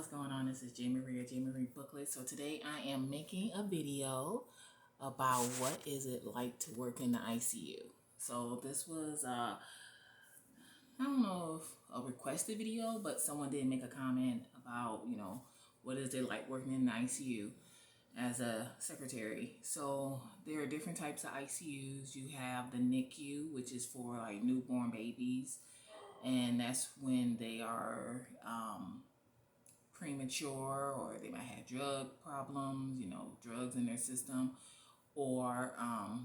what's going on? This is J Marie or J Marie Booklet. So today I am making a video about what is it like to work in the ICU. So this was I don't know if a requested video, but someone did make a comment about, what is it like working in the ICU as a secretary. So there are different types of ICUs. You have the NICU, which is for like newborn babies, and that's when they are premature, or they might have drug problems, drugs in their system, or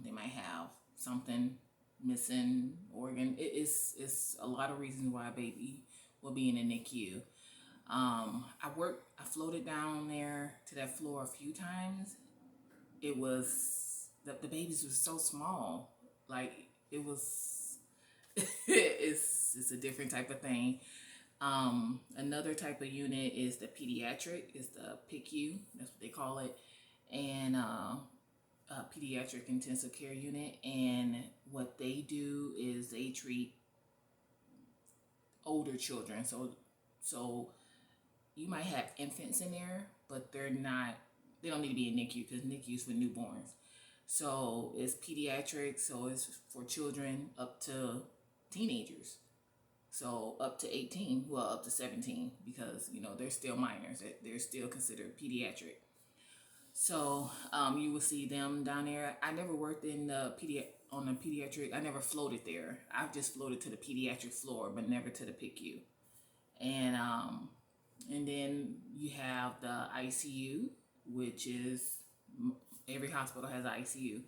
they might have something missing organ. It's a lot of reasons why a baby will be in a NICU. I floated down there to that floor a few times. It was the babies were so small, like it was. It's a different type of thing. Another type of unit is the pediatric, is the PICU, that's what they call it, and pediatric intensive care unit. And what they do is they treat older children. So you might have infants in there, but they don't need to be in NICU because NICU is for newborns. So it's pediatric, so it's for children up to teenagers. So up to 18, well, up to 17, because, they're still minors. They're still considered pediatric. So you will see them down there. I never worked in on the pediatric. I never floated there. I've just floated to the pediatric floor, but never to the PICU. And then you have the ICU, which is every hospital has an ICU.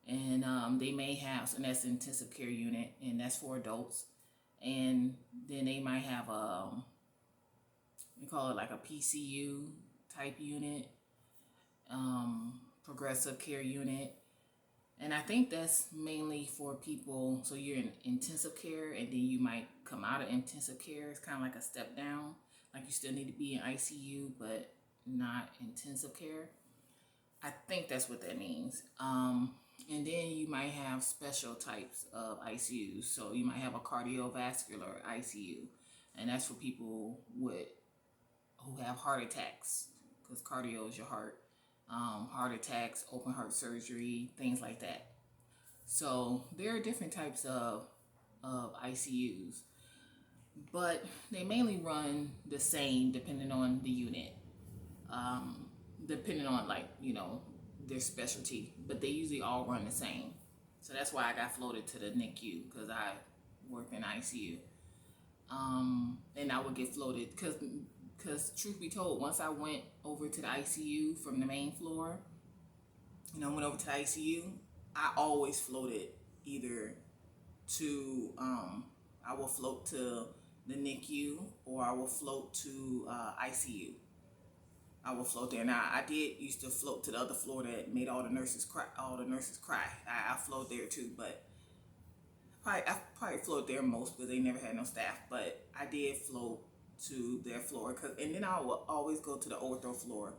And they may have, and that's intensive care unit, and that's for adults. And then they might have we call it like a PCU type unit, progressive care unit. And I think that's mainly for people, so you're in intensive care and then you might come out of intensive care. It's kind of like a step down, like you still need to be in ICU, but not intensive care. I think that's what that means. And then you might have special types of ICUs. So you might have a cardiovascular ICU, and that's for people who have heart attacks, because cardio is your heart. Heart attacks, open heart surgery, things like that. So there are different types of ICUs, but they mainly run the same depending on the unit. Depending on their specialty, but they usually all run the same. So that's why I got floated to the NICU, because I worked in ICU. And I would get floated because truth be told, once I went over to the ICU from the main floor, went over to the ICU, I always floated either to I will float to the NICU, or I will float to ICU. I will float there. Now, I did used to float to the other floor that made all the nurses cry. I float there too, but I probably float there most because they never had no staff. But I did float to their floor, and then I would always go to the ortho floor.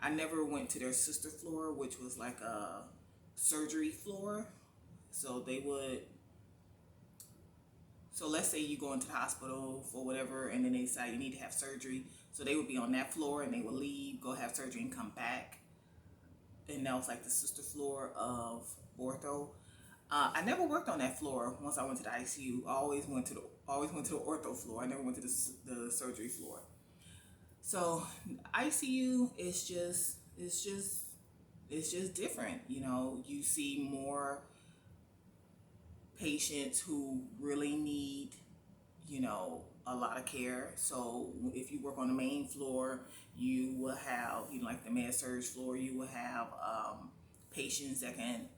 I never went to their sister floor, which was like a surgery floor. So they would. So let's say you go into the hospital for whatever, and then they decide you need to have surgery. So they would be on that floor, and they would leave, go have surgery, and come back. And that was like the sister floor of ortho. I never worked on that floor once I went to the ICU. I always went to the ortho floor. I never went to the surgery floor. So ICU is just different. You see more patients who really need, a lot of care. So if you work on the main floor, you will have, like the med surg floor, you will have patients that can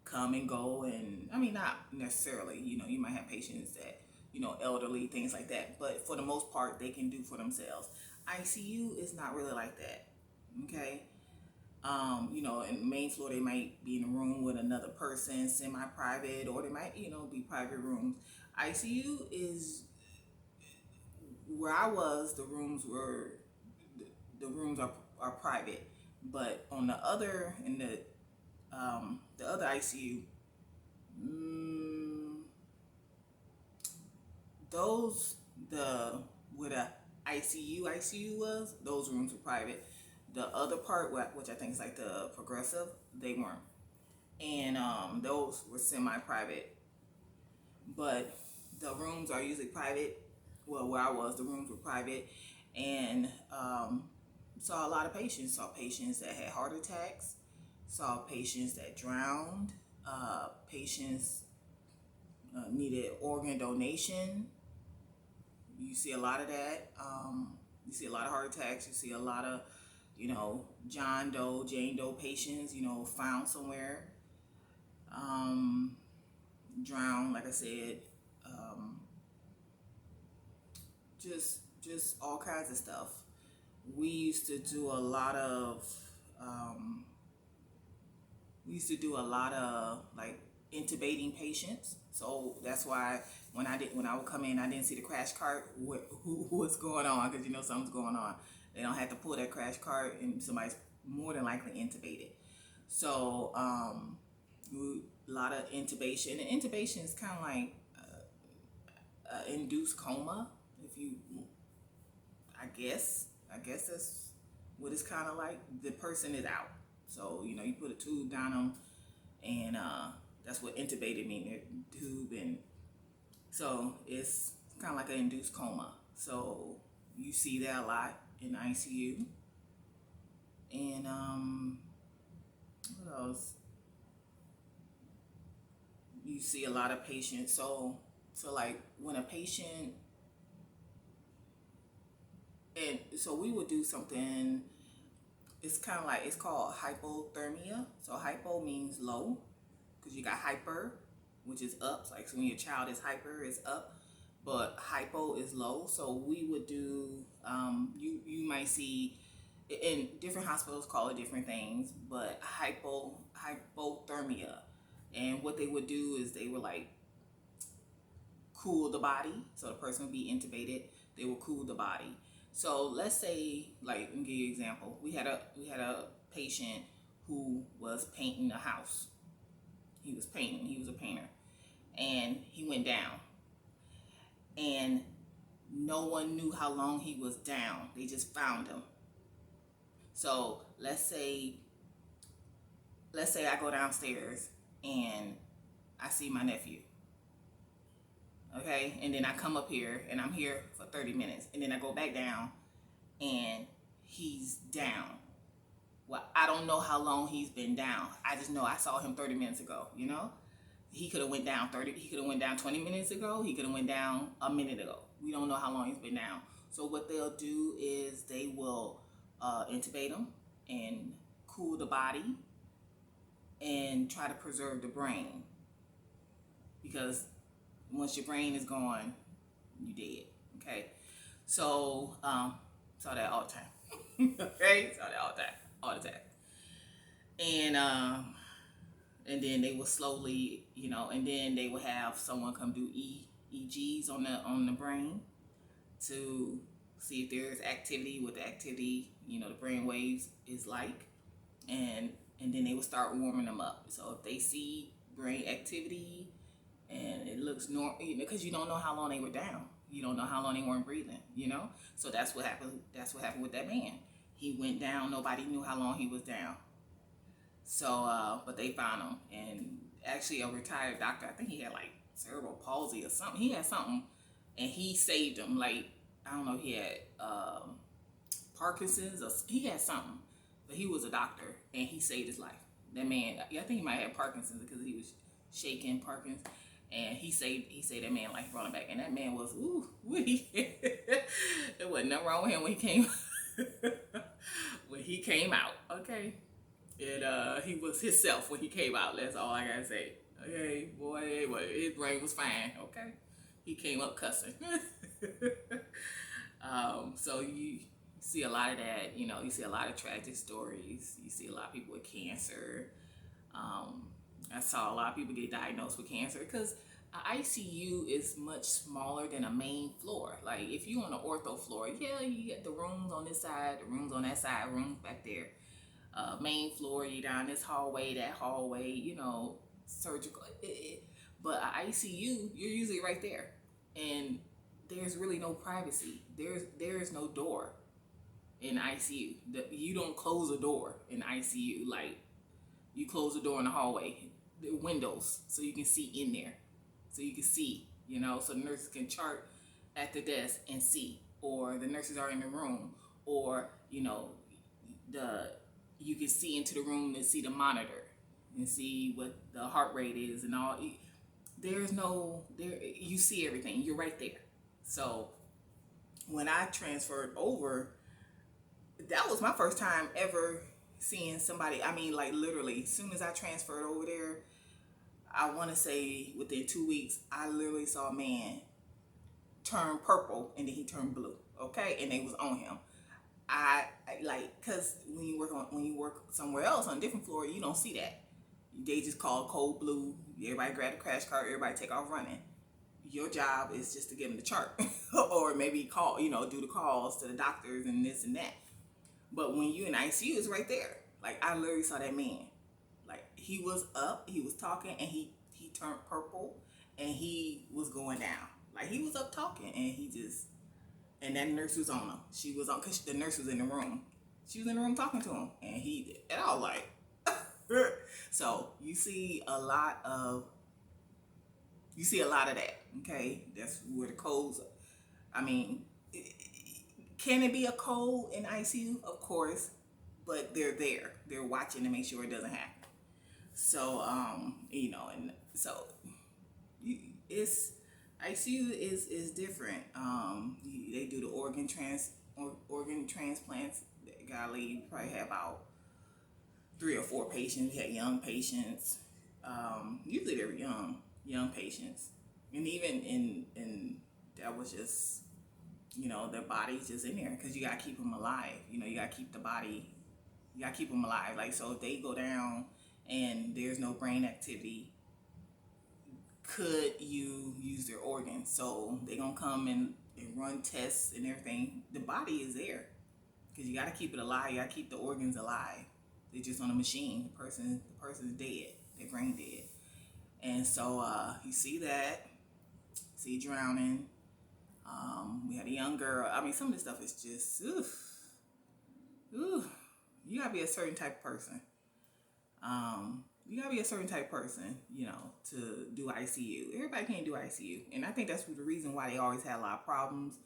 come and go. And I mean, not necessarily, you might have patients that, elderly, things like that. But for the most part, they can do for themselves. ICU is not really like that. Okay. In the main floor, they might be in a room with another person, semi-private, or they might, be private rooms. ICU is where I was. The rooms are private, but on the other the other ICU, those with a ICU was, those rooms were private. The other part, which I think is like the progressive, they weren't. And those were semi-private. But the rooms are usually private. Well, where I was, the rooms were private. And saw a lot of patients. Saw patients that had heart attacks. Saw patients that drowned. Patients needed organ donation. You see a lot of that. You see a lot of heart attacks. You see a lot of, John Doe, Jane Doe patients, found somewhere, drowned, like I said, just all kinds of stuff. We used to do a lot of, like intubating patients. So that's why when I would come in, I didn't see the crash cart. Who was going on? Because something's going on. They don't have to pull that crash cart, and somebody's more than likely intubated. So a lot of intubation. And intubation is kind of like induced coma. If you, I guess that's what it's kind of like. The person is out. So you put a tube down them, and that's what intubated means. Tube, and so it's kind of like an induced coma. So you see that a lot in ICU. And what else? You see a lot of patients. So like when a patient, and so we would do something. It's kind of like, it's called hypothermia. So hypo means low, because you got hyper, which is up. Like, so when your child is hyper, it's up, but hypo is low. So we would do, you might see in different hospitals call it different things, but hypothermia. And what they would do is they would like cool the body. So the person would be intubated. They will cool the body. So let's say, like, let me give you an example. We had a patient who was painting a house. He was painting. He was a painter, and he went down. And no one knew how long he was down. They just found him. So let's say I go downstairs and I see my nephew. Okay, and then I come up here and I'm here for 30 minutes, and then I go back down and he's down. Well, I don't know how long he's been down. I just know I saw him 30 minutes ago, He could have went down 20 minutes ago. He could have went down a minute ago. We don't know how long he's been down. So what they'll do is they will intubate him and cool the body and try to preserve the brain, because once your brain is gone, you dead. Okay, so saw that all the time. Okay, saw that all the time, and then they will slowly, and then they will have someone come do EEGs on the brain to see if there's activity, what the activity, the brain waves is like, and then they will start warming them up. So if they see brain activity and it looks normal, because you don't know how long they were down, you don't know how long they weren't breathing, So that's what happened. That's what happened with that man. He went down. Nobody knew how long he was down. So, but they found him, and actually a retired doctor, I think he had like cerebral palsy or something. He had something, and he saved him. Like, I don't know, he had Parkinsons, or he had something, but he was a doctor, and he saved his life. That man, I think he might have Parkinsons because he was shaking Parkinsons, and he saved that man life, brought him back. And that man was, there wasn't nothing wrong with him when he came when he came out. Okay. And he was himself when he came out. That's all I gotta say. Okay, boy, his brain was fine. Okay, he came up cussing. So you see a lot of that. You see a lot of tragic stories. You see a lot of people with cancer. I saw a lot of people get diagnosed with cancer because an ICU is much smaller than a main floor. Like, if you're on the ortho floor, yeah, you get the rooms on this side, the rooms on that side, rooms back there. Main floor, you down this hallway, that hallway, surgical. But an ICU, you're usually right there. And there's really no privacy. There is no door in ICU. You don't close a door in ICU. Like, you close the door in the hallway, the windows, so you can see in there, so you can see, so the nurses can chart at the desk and see, or the nurses are in the room, or the you can see into the room and see the monitor and see what the heart rate is and all. There's no there. You see everything. You're right there. So when I transferred over, that was my first time ever seeing somebody. I mean, like, literally, as soon as I transferred over there, I want to say within 2 weeks, I literally saw a man turn purple and then he turned blue. Okay, and they was on him. Cause when you work somewhere else on a different floor, you don't see that. They just call code blue. Everybody grab the crash cart. Everybody take off running. Your job is just to give them the chart, or maybe call, do the calls to the doctors and this and that. But when you in ICU, it's right there. Like, I literally saw that man. Like, he was up, he was talking, and he turned purple, and he was going down. Like, he was up talking, and that nurse was on him. She was on, because the nurse was in the room. She was in the room talking to him, and I was like, so you see a lot of that. Okay, that's where the codes. I mean, can it be a code in ICU? Of course, but they're there. They're watching to make sure it doesn't happen. So, and so it's ICU is different. They do the organ transplants. Golly, you probably have about 3 or 4 patients. We had young patients. Usually they were young patients, and even in that was just, their body's just in there, because you gotta keep them alive. You gotta keep the body. You gotta keep them alive. Like, so if they go down and there's no brain activity, could you use their organs? So they gonna come and run tests and everything. The body is there, because you gotta keep it alive. You gotta keep the organs alive. They're just on a machine. The person's dead. Their brain dead. And so you see that. See drowning. We had a young girl. I mean, some of this stuff is just, you gotta be a certain type of person. You gotta be a certain type of person, to do ICU. Everybody can't do ICU, and I think that's the reason why they always had a lot of problems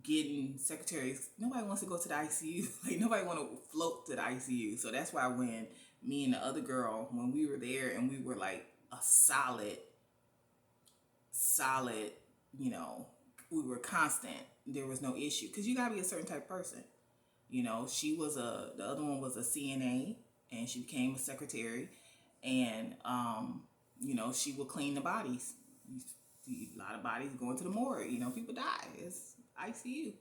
getting secretaries. Nobody wants to go to the ICU. Like, nobody want to float to the ICU. So that's why when me and the other girl, when we were there and we were like a solid, we were constant. There was no issue, because you gotta be a certain type of person. The other one was a CNA, and she became a secretary, and she would clean the bodies. You see a lot of bodies going to the morgue. People die. It's ICU.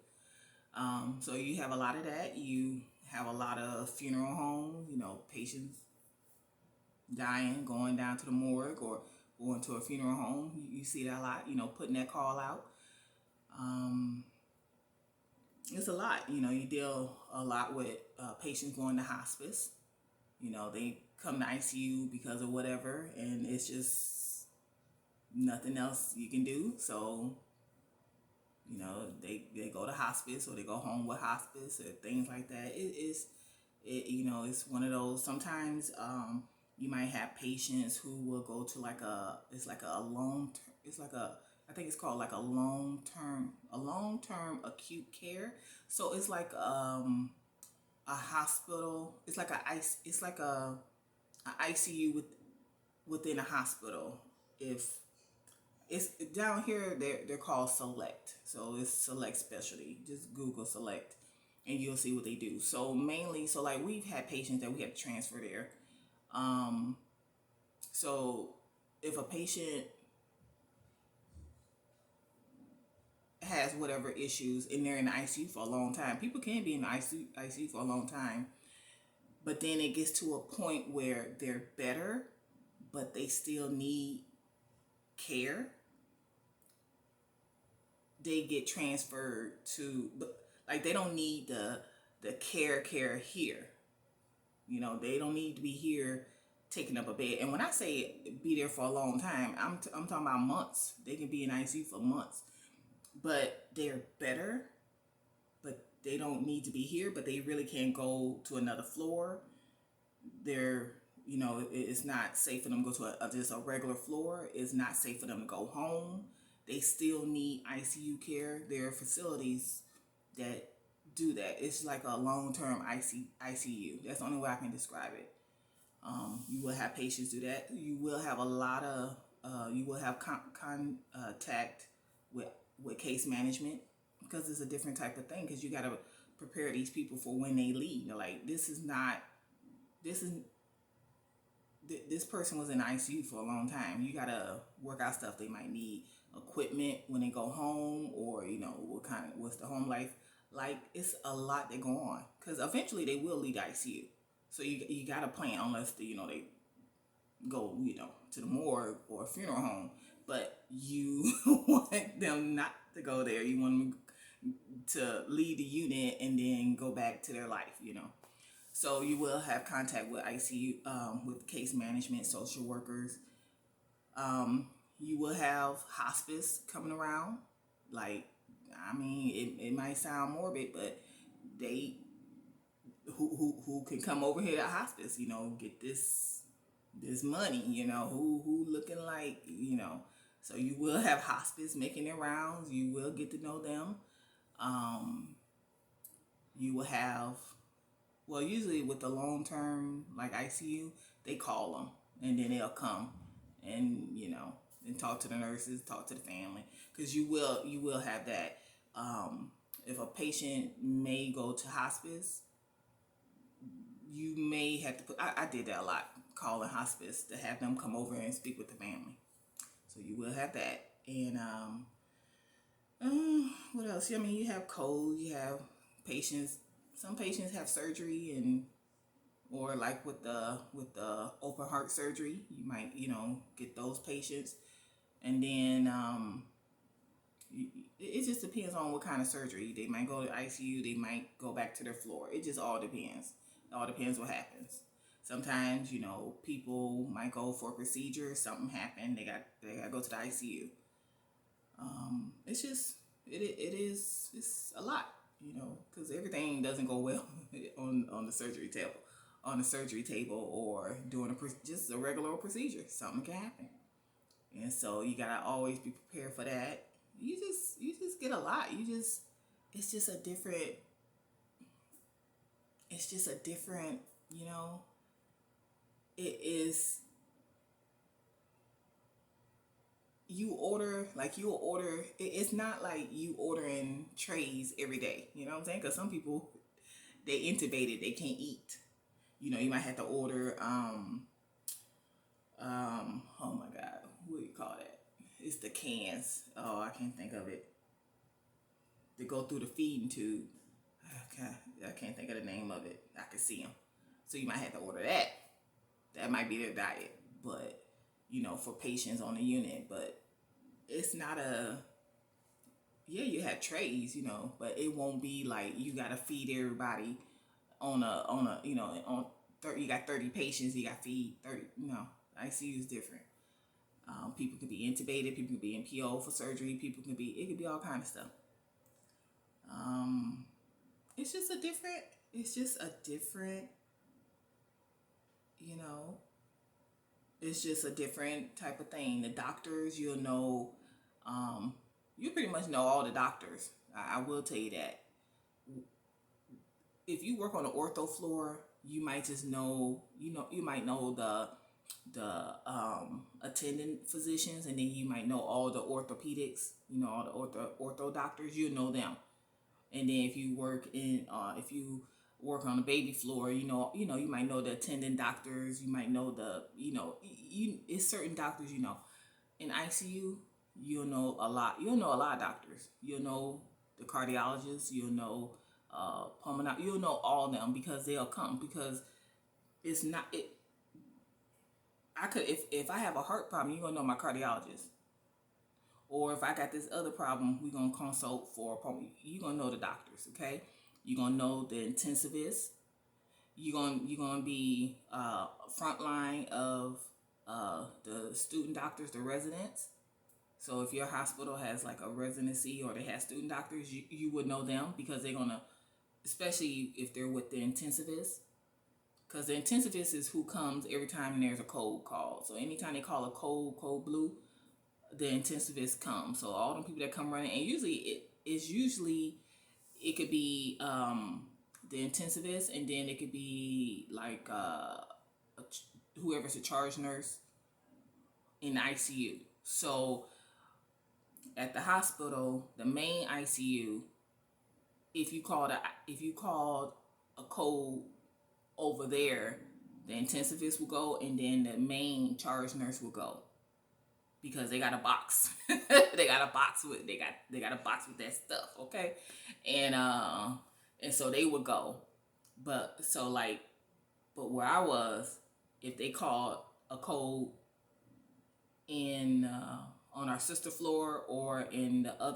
So you have a lot of that. You have a lot of funeral homes. Patients dying, going down to the morgue or going to a funeral home. You see that a lot. Putting that call out. It's a lot. You deal a lot with patients going to hospice. They come to ICU because of whatever, and it's just nothing else you can do. So, they go to hospice, or they go home with hospice, or things like that. It's one of those. Sometimes you might have patients who will go to I think it's called like a long-term acute care. So it's like a hospital. It's like a ICU within a hospital. If it's down here, they're called Select. So it's Select Specialty. Just Google Select, and you'll see what they do. So mainly, like, we've had patients that we had to transfer there. So if a patient has whatever issues and they're in the ICU for a long time, people can be in the ICU for a long time, but then it gets to a point where they're better, but they still need care. They get transferred to, like, they don't need the care here. They don't need to be here taking up a bed. And when I say be there for a long time, I'm talking about months. They can be in ICU for months. but they're better, but they don't need to be here, but they really can't go to another floor. They're, it's not safe for them to go to just a regular floor. It's not safe for them to go home. They still need ICU care. There are facilities that do that. It's like a long-term ICU. That's the only way I can describe it. You will have patients do that. You will have a lot of, you will have contact with case management, because it's a different type of thing, because you got to prepare these people for when they leave. They're like, this is, this person was in ICU for a long time. You got to work out stuff. They might need equipment when they go home, or, what's the home life like. It's a lot that go on, because eventually they will leave ICU. So you got to plan, unless they go, to the morgue or a funeral home. But you want them not to go there. You want them to leave the unit and then go back to their life, So you will have contact with ICU, with case management, social workers. You will have hospice coming around. Like, it might sound morbid, but they who can come over here to hospice, get this money, who looking like, So you will have hospice making their rounds. You will get to know them. You will have, well, usually with the long-term, like ICU, they call them, and then they'll come and, and talk to the nurses, talk to the family, because you will have that. If a patient may go to hospice, you may have to put, I did that a lot, calling hospice to have them come over and speak with the family. So you will have that. And what else? You have cold, you have patients. Some patients have surgery, or like with the open heart surgery, you might, get those patients. And then it just depends on what kind of surgery. They might go to ICU, they might go back to their floor. It just all depends. It all depends what happens. Sometimes, people might go for a procedure, something happened, they got to go to the ICU. It's just, it's a lot, because everything doesn't go well on the surgery table, or doing just a regular procedure. Something can happen. And so you gotta always be prepared for that. You just get a lot. It's just a different, it is, you'll order, it's not like you ordering trays every day, you know what I'm saying? Because some people, they intubated, they can't eat. You might have to order, oh my God, what do you call that? It's the cans. Oh, I can't think of it. To go through the feeding tube. I can't think of the name of it. I can see them. So you might have to order that. That might be their diet. But, for patients on the unit. But it's not you have trays, but it won't be like you got to feed everybody on a you got 30 patients, you got to feed 30. ICU is different. People could be intubated, people could be in PO for surgery, it could be all kind of stuff. It's just a different, it's just a different type of thing. The doctors, you'll know, you pretty much know all the doctors. I will tell you that. If you work on the ortho floor, you might just know, you might know the attendant physicians, and then you might know all the orthopedics, all the ortho doctors, you know them. And then if you work on the baby floor, you might know the attendant doctors, you might know it's certain doctors, In ICU, you'll know a lot of doctors. You'll know the cardiologists, you'll know pulmonary, you'll know all of them, because they'll come, because it's not it. If I have a heart problem, you're gonna know my cardiologist. Or if I got this other problem, we're gonna consult for you're gonna know the doctors, okay? You're gonna know the intensivist. You're gonna be front line of the student doctors, the residents. So if your hospital has like a residency or they have student doctors, you would know them because they're gonna, especially if they're with the intensivist, because the intensivist is who comes every time there's a code called. So anytime they call a code blue, the intensivist comes. So all the people that come running, and usually it could be the intensivist, and then it could be like whoever's a charge nurse in the ICU. So at the hospital, the main ICU, if you called a code over there, the intensivist will go, and then the main charge nurse will go because they got a box. they got a box with that stuff, okay? And so they would go, but where I was, if they called a code in on our sister floor or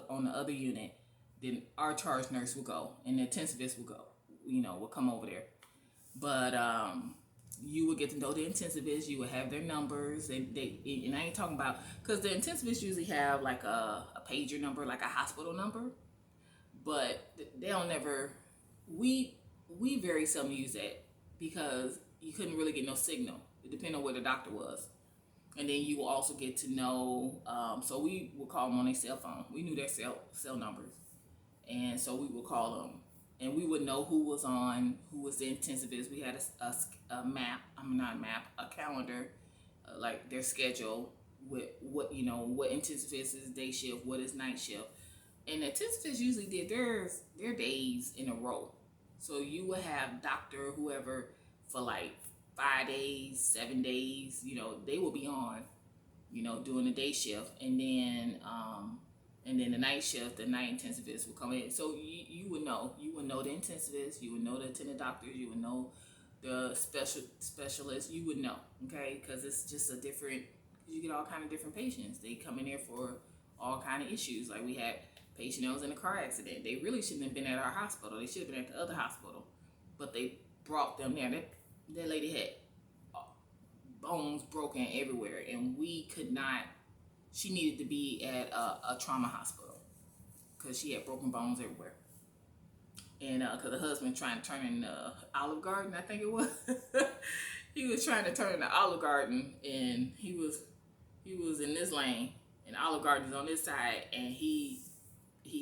on the other unit, then our charge nurse will go and the intensivist will go. Will come over there. But you would get to know the intensivists. You would have their numbers. And I ain't talking about, because the intensivists usually have like a pager number, like a hospital number. But they don't never. We very seldom use that because you couldn't really get no signal. It depended on where the doctor was. And then you will also get to know, so we would call them on their cell phone. We knew their cell numbers. And so we would call them. And we would know who was the intensivist. We had a map, a calendar, like their schedule with what intensivist is day shift, what is night shift. And the intensivists usually did their days in a row. So you would have doctor, whoever, for like 5 days, 7 days, they will be on, doing the day shift. And then the night shift, the night intensivist will come in. So you would know the intensivist, you would know the attendant doctors, you would know the specialists, you would know, okay? Because it's just you get all kind of different patients. They come in there for all kind of issues. Like we had a patient that was in a car accident. They really shouldn't have been at our hospital. They should have been at the other hospital. But they brought them there. That lady had bones broken everywhere, and we could not. She needed to be at a trauma hospital because she had broken bones everywhere. And because the husband trying to turn in the Olive Garden, I think it was. He was trying to turn in the Olive Garden, and he was in this lane, and Olive Garden's on this side, and he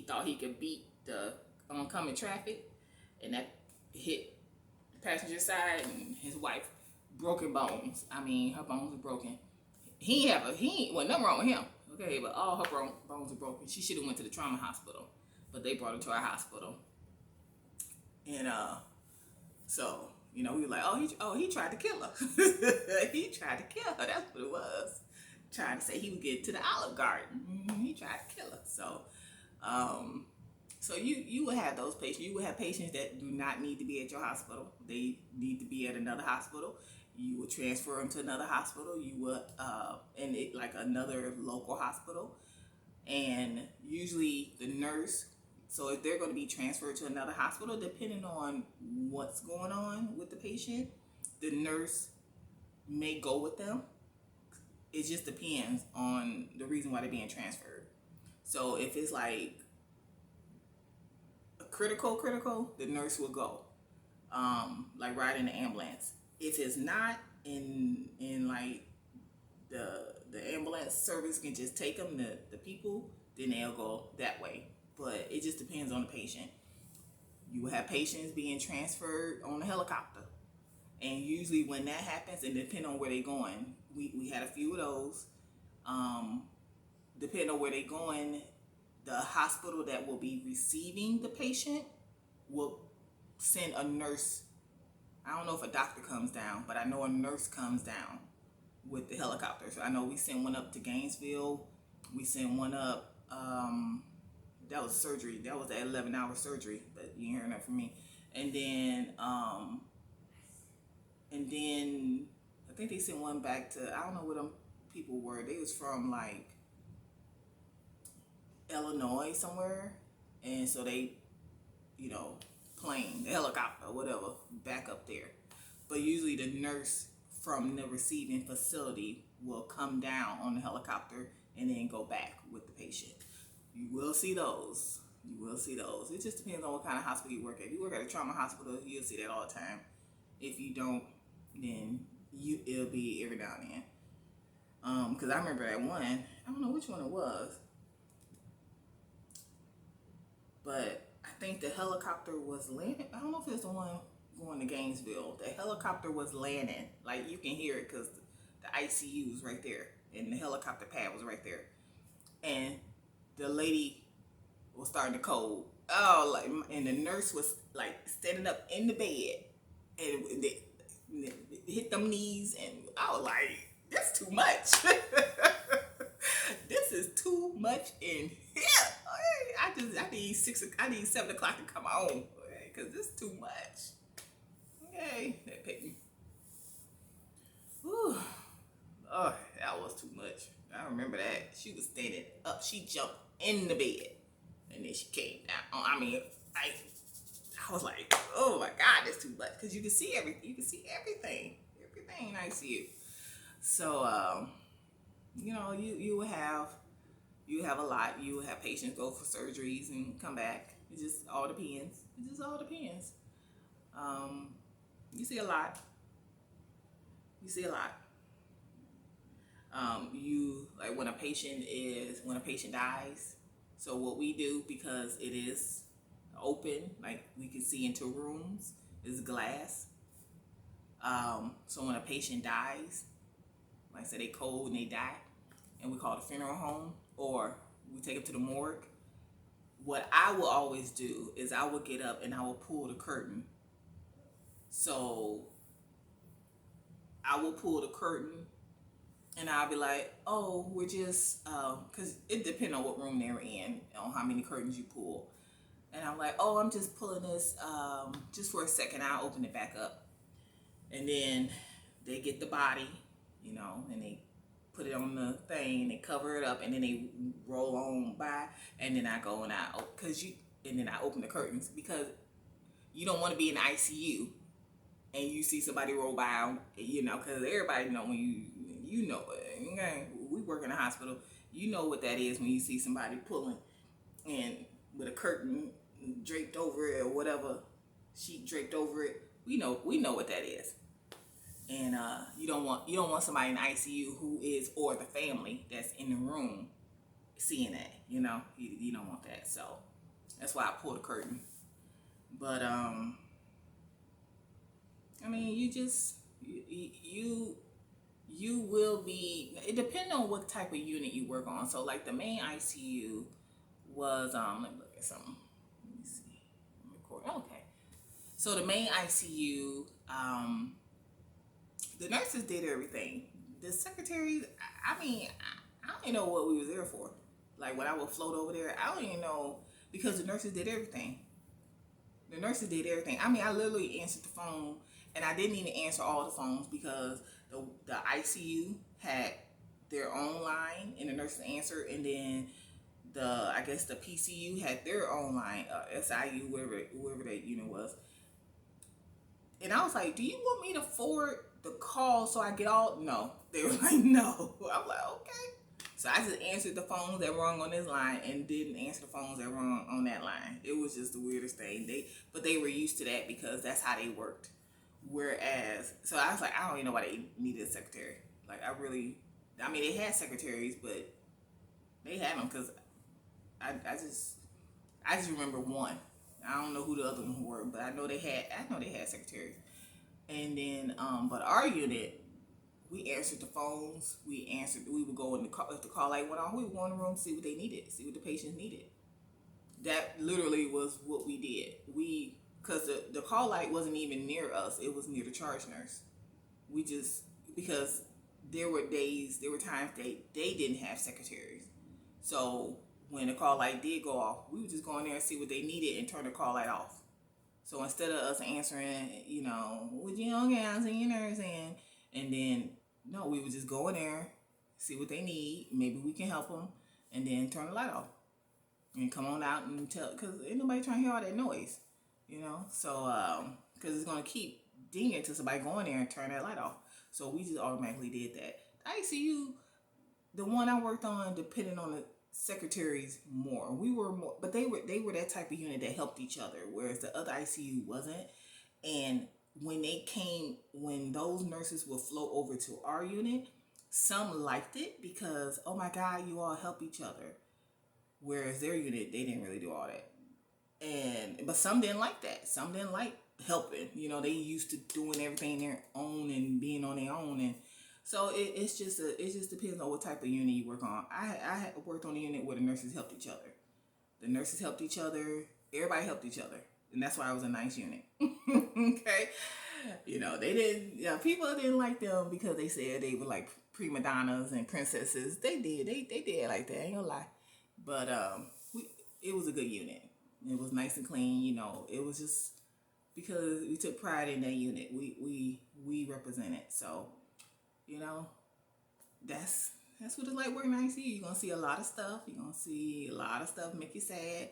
thought he could beat the oncoming traffic, and that hit the passenger side, and his wife broken bones. I mean, her bones were broken. Well, nothing wrong with him, okay, but all her bones were broken. She should have went to the trauma hospital, but they brought her to our hospital. And so we were like, he tried to kill her. He tried to kill her. That's what it was. Trying to say he would get to the Olive Garden. He tried to kill her. So you would have those patients. You would have patients that do not need to be at your hospital. They need to be at another hospital. You would transfer them to another hospital. You would, like another local hospital. And usually the nurse, so if they're going to be transferred to another hospital, depending on what's going on with the patient, the nurse may go with them. It just depends on the reason why they're being transferred. So if it's like critical, the nurse will go, like ride in the ambulance. If it's not in like the ambulance service can just take them, the people, then they'll go that way. But it just depends on the patient. You will have patients being transferred on a helicopter. And usually when that happens, and depending on where they're going, we had a few of those. Depending on where they're going, the hospital that will be receiving the patient will send a nurse. I don't know if a doctor comes down, but I know a nurse comes down with the helicopter. So I know we sent one up to Gainesville. We sent one up, that was surgery. That was that 11-hour surgery, but you ain't hearing that from me. And then I think they sent one back to, I don't know where them people were. They was from like Illinois somewhere. And so they, plane, the helicopter, whatever, back up there. But usually the nurse from the receiving facility will come down on the helicopter and then go back with the patient. You will see those. You will see those. It just depends on what kind of hospital you work at. If you work at a trauma hospital, you'll see that all the time. If you don't, then it'll be every now and then. Because I remember that one. I don't know which one it was, but I think the helicopter was landing. I don't know if it's the one going to Gainesville. The helicopter was landing. Like, you can hear it because the ICU is right there, and the helicopter pad was right there. And the lady was starting to cold. Oh, like, and the nurse was like standing up in the bed, and they hit them knees, and I was like, "That's too much. This is too much in here. I need 7 o'clock to come home, because this is too much." Okay, that paid. Whew. Oh, that was too much. I remember that. She was standing up. She jumped in the bed, and then she came down. I mean, I was like, oh my God, that's too much, because you can see everything. You can see everything in ICU. So, you will have a lot. You will have patients go for surgeries and come back. It just all depends. You see a lot. Like when a patient dies. So what we do, because it is open, like we can see into rooms, is glass. So when a patient dies, like I said, they cold and they die, and we call it a funeral home, or we take them to the morgue. What I will always do is I will get up and I will pull the curtain. So I will pull the curtain, and I'll be like, oh, we're just, because it depends on what room they're in, on how many curtains you pull. And I'm like, oh, I'm just pulling this just for a second. I'll open it back up. And then they get the body, and they put it on the thing, they cover it up, and then they roll on by, and then I go and then I open the curtains, because you don't want to be in the ICU and you see somebody roll by, because everybody know when okay, we work in a hospital, you know what that is when you see somebody pulling and with a curtain draped over it or whatever, sheet draped over it. We know what that is. And you don't want somebody in the ICU or the family that's in the room seeing that, you don't want that. So that's why I pull the curtain. But I mean, you will be, it depends on what type of unit you work on. So like the main ICU was, let me look at something. Let me see. Okay. So the main ICU, the nurses did everything. The secretaries, I mean, I don't even know what we was there for. Like when I would float over there, I don't even know, because the nurses did everything. I mean, I literally answered the phone, and I didn't even answer all the phones, because the ICU had their own line and the nurses answered, and then I guess the PCU had their own line, SIU, whoever that unit was. And I was like, do you want me to forward the call so I get all? No. They were like, no. I'm like, okay. So I just answered the phones that were on this line and didn't answer the phones that were on that line. It was just the weirdest thing. But they were used to that because that's how they worked. Whereas, so I was like, I don't even know why they needed a secretary. Like, I mean, they had secretaries, but they had them because I just remember one. I don't know who the other ones were, but I know they had secretaries. And then, but our unit, we answered the phones. We would go in if the call light went on, we would go in the room, see what they needed, see what the patients needed. That literally was what we did. Because the call light wasn't even near us, it was near the charge nurse. Because there were times they didn't have secretaries. So when the call light did go off, we would just go in there and see what they needed and turn the call light off. So instead of us answering, would you okay, I'll send your nurse in, and then no, we would just go in there, see what they need, maybe we can help them, and then turn the light off and come on out and tell, because ain't nobody trying to hear all that noise, So because it's gonna keep dinging to somebody going there and turn that light off. So we just automatically did that. The ICU, the one I worked on depended on the secretaries more. We were more, but they were that type of unit that helped each other, whereas the other ICU wasn't. And when those nurses would flow over to our unit, some liked it because, oh my God, you all help each other. Whereas their unit, they didn't really do all that. But some didn't like that. Some didn't like helping. They used to doing everything their own and being on their own. And so it just depends on what type of unit you work on. I worked on a unit where the nurses helped each other. The nurses helped each other. Everybody helped each other. And that's why it was a nice unit. Okay. They didn't, people didn't like them because they said they were like prima donnas and princesses. They did. They did like that. I ain't gonna lie. But it was a good unit. It was nice and clean. It was just because we took pride in that unit. We represented. So, that's what it's like working in ICU. You're gonna see a lot of stuff. You're gonna see a lot of stuff make you sad.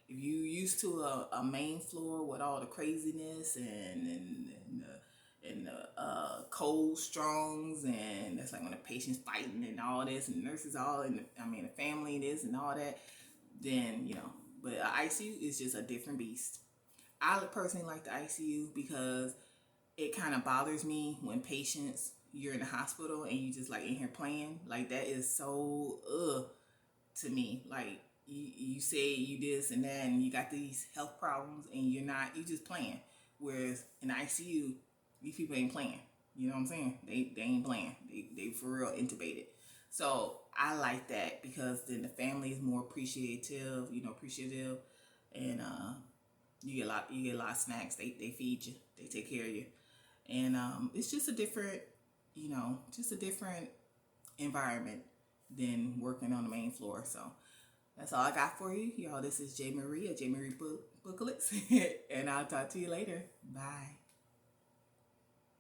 If you used to a main floor with all the craziness and the cold strongs, and that's like when the patient's fighting and all this, and nurses all, and the family this and all that, then but ICU is just a different beast. I personally like the ICU because it kind of bothers me when patients, you're in the hospital and you just like in here playing. Like that is so to me. Like you say you this and that and you got these health problems and you just playing. Whereas in the ICU, these people ain't playing. You know what I'm saying? They ain't playing. They for real intubated. So I like that because then the family is more appreciative, and you get a lot of snacks. They feed you. They take care of you. And it's just a different, environment than working on the main floor. So that's all I got for you. Y'all, this is J. Marie at J. Marie Booklets. And I'll talk to you later. Bye.